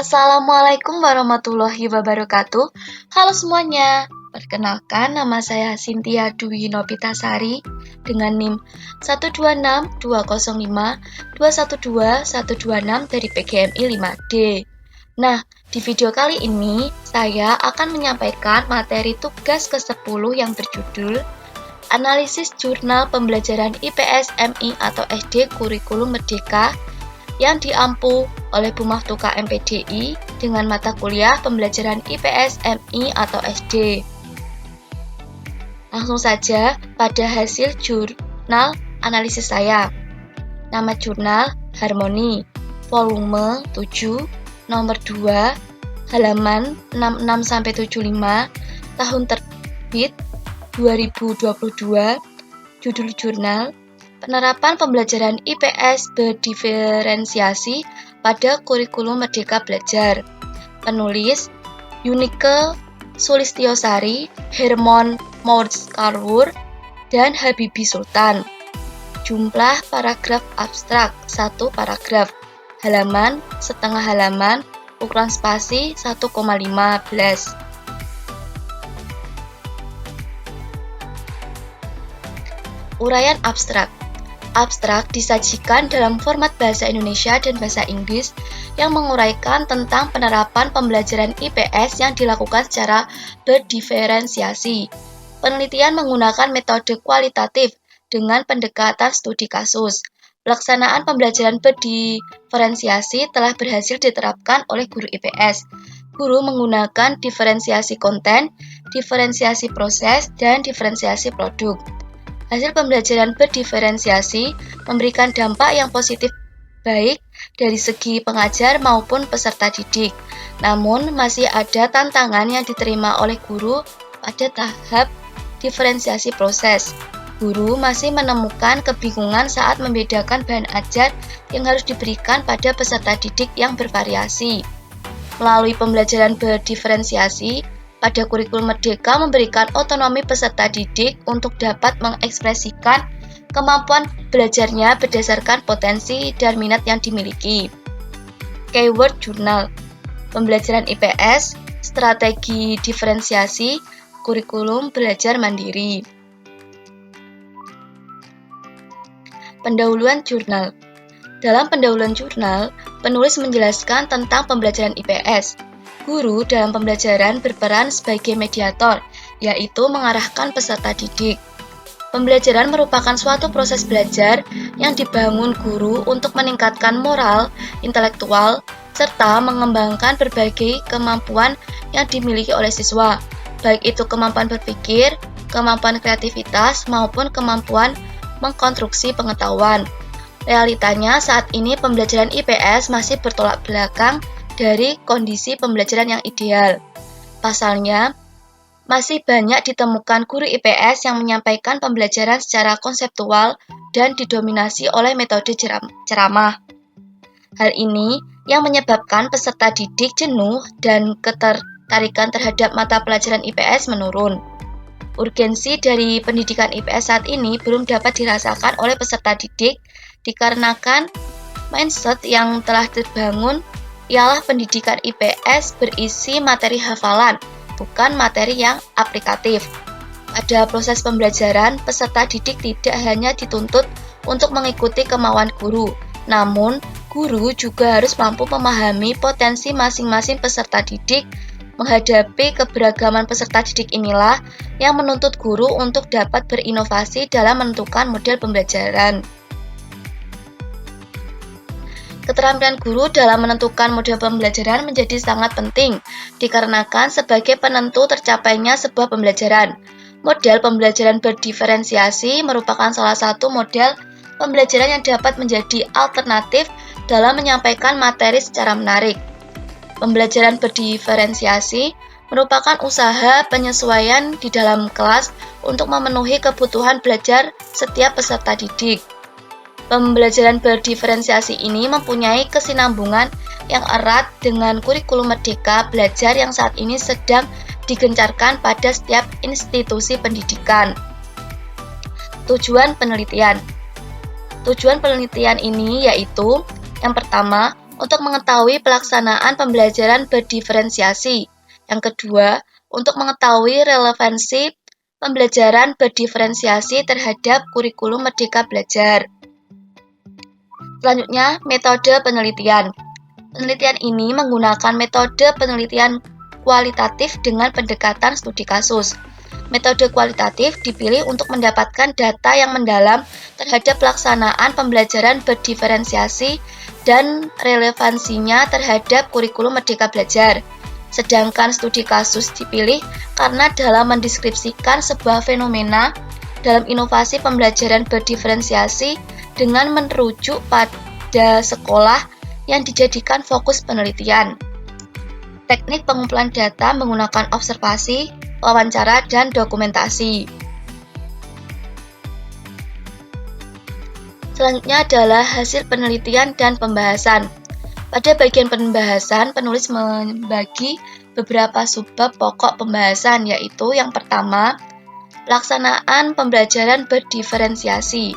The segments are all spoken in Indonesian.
Assalamualaikum warahmatullahi wabarakatuh. Halo semuanya, perkenalkan nama saya Cynthia Dwi Nopitasari dengan NIM 1262052122126 dari PGMI 5D. Nah, di video kali ini saya akan menyampaikan materi tugas ke-10 yang berjudul Analisis Jurnal Pembelajaran IPS MI atau SD Kurikulum Merdeka yang diampu oleh Bu Maftuka MPDI dengan mata kuliah pembelajaran IPS MI atau SD. Langsung saja pada hasil jurnal analisis saya. Nama jurnal Harmoni, volume 7, nomor 2, halaman 66-75, tahun terbit 2022, judul jurnal Penerapan Pembelajaran IPS Berdiferensiasi pada Kurikulum Merdeka Belajar. Penulis Yunike Sulistiosari, Hermon Mourtzkarwur, dan Habibi Sultan. Jumlah paragraf abstrak 1 paragraf. Halaman setengah halaman, ukuran spasi 1,15. Uraian abstrak. Abstrak disajikan dalam format bahasa Indonesia dan bahasa Inggris yang menguraikan tentang penerapan pembelajaran IPS yang dilakukan secara berdiferensiasi. Penelitian menggunakan metode kualitatif dengan pendekatan studi kasus. Pelaksanaan pembelajaran berdiferensiasi telah berhasil diterapkan oleh guru IPS. Guru menggunakan diferensiasi konten, diferensiasi proses, dan diferensiasi produk. Hasil pembelajaran berdiferensiasi memberikan dampak yang positif baik dari segi pengajar maupun peserta didik. Namun, masih ada tantangan yang diterima oleh guru pada tahap diferensiasi proses. Guru masih menemukan kebingungan saat membedakan bahan ajar yang harus diberikan pada peserta didik yang bervariasi. Melalui pembelajaran berdiferensiasi, pada kurikulum Merdeka memberikan otonomi peserta didik untuk dapat mengekspresikan kemampuan belajarnya berdasarkan potensi dan minat yang dimiliki. Keyword jurnal, pembelajaran IPS, strategi diferensiasi, kurikulum belajar mandiri. Pendahuluan jurnal. Dalam pendahuluan jurnal, penulis menjelaskan tentang pembelajaran IPS. Guru dalam pembelajaran berperan sebagai mediator, yaitu mengarahkan peserta didik. Pembelajaran merupakan suatu proses belajar yang dibangun guru untuk meningkatkan moral, intelektual, serta mengembangkan berbagai kemampuan yang dimiliki oleh siswa, baik itu kemampuan berpikir, kemampuan kreativitas, maupun kemampuan mengkonstruksi pengetahuan. Realitanya saat ini pembelajaran IPS masih bertolak belakang dari kondisi pembelajaran yang ideal. Pasalnya, masih banyak ditemukan guru IPS yang menyampaikan pembelajaran secara konseptual dan didominasi oleh metode ceramah. Hal ini yang menyebabkan peserta didik jenuh dan ketertarikan terhadap mata pelajaran IPS menurun. Urgensi dari pendidikan IPS saat ini belum dapat dirasakan oleh peserta didik dikarenakan mindset yang telah terbangun ialah pendidikan IPS berisi materi hafalan, bukan materi yang aplikatif. Pada proses pembelajaran, peserta didik tidak hanya dituntut untuk mengikuti kemauan guru, namun guru juga harus mampu memahami potensi masing-masing peserta didik. Menghadapi keberagaman peserta didik inilah yang menuntut guru untuk dapat berinovasi dalam menentukan model pembelajaran. Keterampilan guru dalam menentukan model pembelajaran menjadi sangat penting, dikarenakan sebagai penentu tercapainya sebuah pembelajaran. Model pembelajaran berdiferensiasi merupakan salah satu model pembelajaran yang dapat menjadi alternatif dalam menyampaikan materi secara menarik. Pembelajaran berdiferensiasi merupakan usaha penyesuaian di dalam kelas untuk memenuhi kebutuhan belajar setiap peserta didik. Pembelajaran berdiferensiasi ini mempunyai kesinambungan yang erat dengan kurikulum Merdeka Belajar yang saat ini sedang digencarkan pada setiap institusi pendidikan. Tujuan penelitian. Tujuan penelitian ini yaitu yang pertama, untuk mengetahui pelaksanaan pembelajaran berdiferensiasi. Yang kedua, untuk mengetahui relevansi pembelajaran berdiferensiasi terhadap kurikulum Merdeka Belajar. Selanjutnya, metode penelitian. Penelitian ini menggunakan metode penelitian kualitatif dengan pendekatan studi kasus. Metode kualitatif dipilih untuk mendapatkan data yang mendalam terhadap pelaksanaan pembelajaran berdiferensiasi dan relevansinya terhadap kurikulum Merdeka Belajar. Sedangkan studi kasus dipilih karena dalam mendeskripsikan sebuah fenomena dalam inovasi pembelajaran berdiferensiasi dengan merujuk pada sekolah yang dijadikan fokus penelitian. Teknik pengumpulan data menggunakan observasi, wawancara, dan dokumentasi. Selanjutnya adalah hasil penelitian dan pembahasan. Pada bagian pembahasan, penulis membagi beberapa subbab pokok pembahasan, yaitu yang pertama, pelaksanaan pembelajaran berdiferensiasi.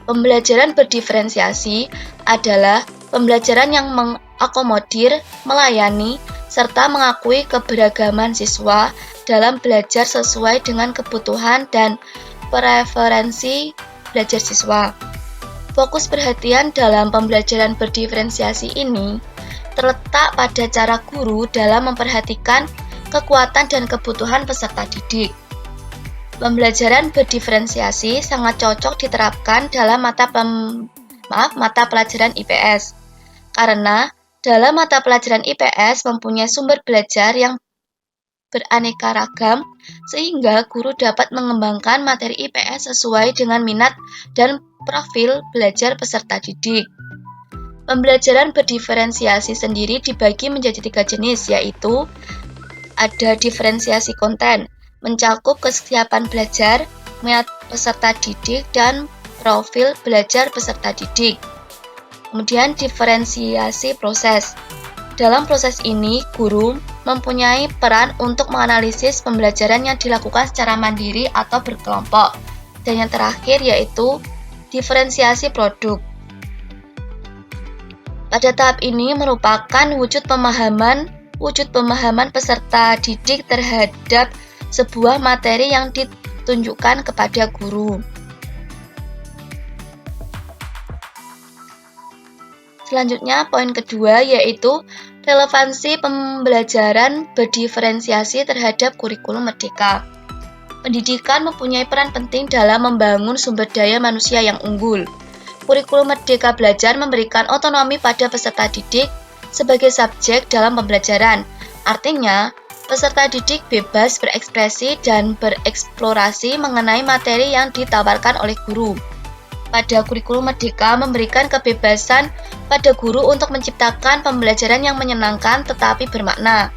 Pembelajaran berdiferensiasi adalah pembelajaran yang mengakomodir, melayani, serta mengakui keberagaman siswa dalam belajar sesuai dengan kebutuhan dan preferensi belajar siswa. Fokus perhatian dalam pembelajaran berdiferensiasi ini terletak pada cara guru dalam memperhatikan kekuatan dan kebutuhan peserta didik. Pembelajaran berdiferensiasi sangat cocok diterapkan dalam mata pelajaran IPS, karena dalam mata pelajaran IPS mempunyai sumber belajar yang beraneka ragam, sehingga guru dapat mengembangkan materi IPS sesuai dengan minat dan profil belajar peserta didik. Pembelajaran berdiferensiasi sendiri dibagi menjadi 3 jenis, yaitu ada diferensiasi konten, mencakup kesiapan belajar, minat peserta didik, dan profil belajar peserta didik. Kemudian diferensiasi proses. Dalam proses ini, guru mempunyai peran untuk menganalisis pembelajaran yang dilakukan secara mandiri atau berkelompok. Dan yang terakhir yaitu diferensiasi produk. Pada tahap ini merupakan wujud pemahaman peserta didik terhadap sebuah materi yang ditunjukkan kepada guru. Selanjutnya, poin kedua yaitu relevansi pembelajaran berdiferensiasi terhadap kurikulum Merdeka. Pendidikan mempunyai peran penting dalam membangun sumber daya manusia yang unggul. Kurikulum Merdeka Belajar memberikan otonomi pada peserta didik sebagai subjek dalam pembelajaran. Artinya, peserta didik bebas berekspresi dan bereksplorasi mengenai materi yang ditawarkan oleh guru. Pada kurikulum Merdeka memberikan kebebasan pada guru untuk menciptakan pembelajaran yang menyenangkan tetapi bermakna.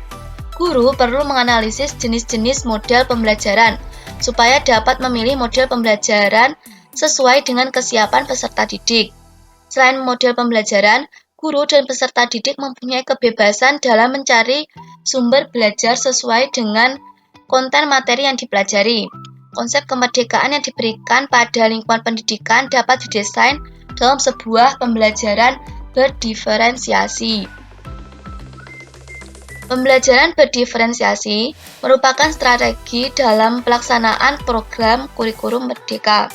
Guru perlu menganalisis jenis-jenis model pembelajaran supaya dapat memilih model pembelajaran sesuai dengan kesiapan peserta didik. Selain model pembelajaran, guru dan peserta didik mempunyai kebebasan dalam mencari sumber belajar sesuai dengan konten materi yang dipelajari. Konsep kemerdekaan yang diberikan pada lingkungan pendidikan dapat didesain dalam sebuah pembelajaran berdiferensiasi. Pembelajaran berdiferensiasi merupakan strategi dalam pelaksanaan program kurikulum Merdeka.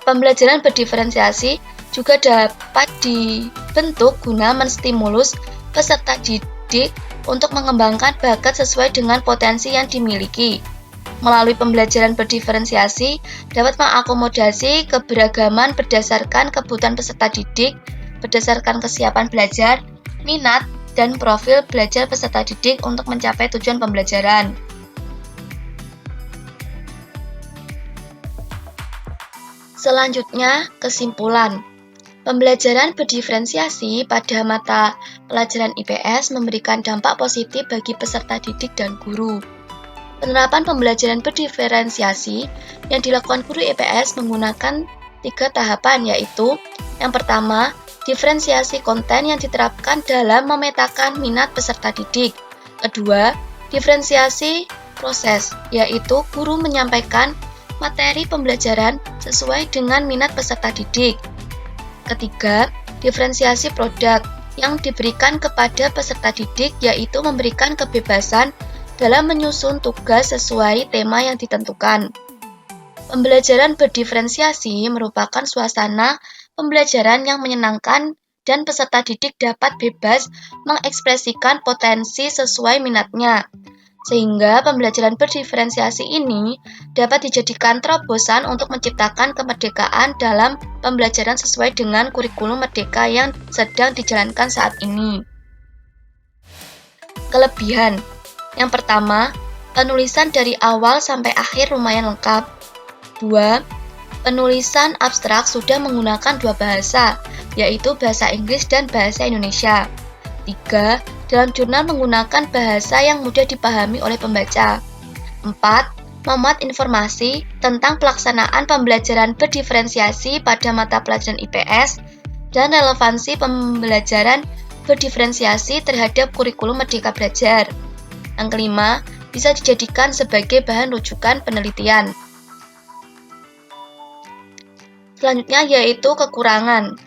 Pembelajaran berdiferensiasi juga dapat dibentuk guna menstimulus peserta didik untuk mengembangkan bakat sesuai dengan potensi yang dimiliki. Melalui pembelajaran berdiferensiasi dapat mengakomodasi keberagaman berdasarkan kebutuhan peserta didik, berdasarkan kesiapan belajar, minat, dan profil belajar peserta didik untuk mencapai tujuan pembelajaran. Selanjutnya, kesimpulan. Pembelajaran berdiferensiasi pada mata pelajaran IPS memberikan dampak positif bagi peserta didik dan guru. Penerapan pembelajaran berdiferensiasi yang dilakukan guru IPS menggunakan 3 tahapan, yaitu yang pertama, diferensiasi konten yang diterapkan dalam memetakan minat peserta didik. Kedua, diferensiasi proses, yaitu guru menyampaikan materi pembelajaran sesuai dengan minat peserta didik. Ketiga, diferensiasi produk yang diberikan kepada peserta didik, yaitu memberikan kebebasan dalam menyusun tugas sesuai tema yang ditentukan. Pembelajaran berdiferensiasi merupakan suasana pembelajaran yang menyenangkan dan peserta didik dapat bebas mengekspresikan potensi sesuai minatnya. Sehingga pembelajaran berdiferensiasi ini dapat dijadikan terobosan untuk menciptakan kemerdekaan dalam pembelajaran sesuai dengan kurikulum merdeka yang sedang dijalankan saat ini. Kelebihan. Yang pertama, penulisan dari awal sampai akhir lumayan lengkap. 2. Penulisan abstrak sudah menggunakan dua bahasa, yaitu bahasa Inggris dan bahasa Indonesia. 3. Dalam jurnal menggunakan bahasa yang mudah dipahami oleh pembaca. 4. Memuat informasi tentang pelaksanaan pembelajaran berdiferensiasi pada mata pelajaran IPS dan relevansi pembelajaran berdiferensiasi terhadap kurikulum Merdeka Belajar. Yang kelima, bisa dijadikan sebagai bahan rujukan penelitian. Selanjutnya yaitu kekurangan.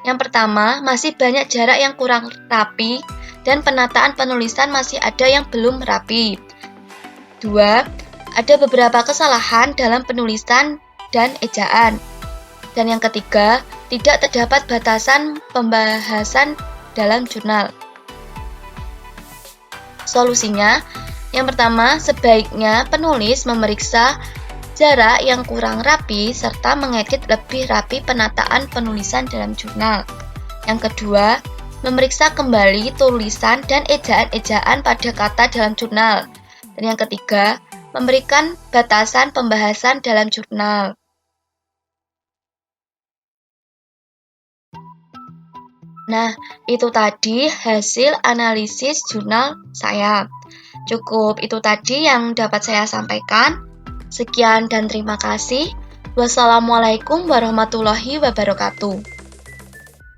Yang pertama, masih banyak jarak yang kurang rapi dan penataan penulisan masih ada yang belum rapi. 2. Ada beberapa kesalahan dalam penulisan dan ejaan. Dan yang ketiga, tidak terdapat batasan pembahasan dalam jurnal. Solusinya, yang pertama, sebaiknya penulis memeriksa jarak yang kurang rapi serta mengedit lebih rapi penataan penulisan dalam jurnal. Yang kedua, memeriksa kembali tulisan dan ejaan-ejaan pada kata dalam jurnal. Dan yang ketiga, memberikan batasan pembahasan dalam jurnal. Nah, itu tadi hasil analisis jurnal saya. Cukup itu tadi yang dapat saya sampaikan. Sekian dan terima kasih. Wassalamualaikum warahmatullahi wabarakatuh.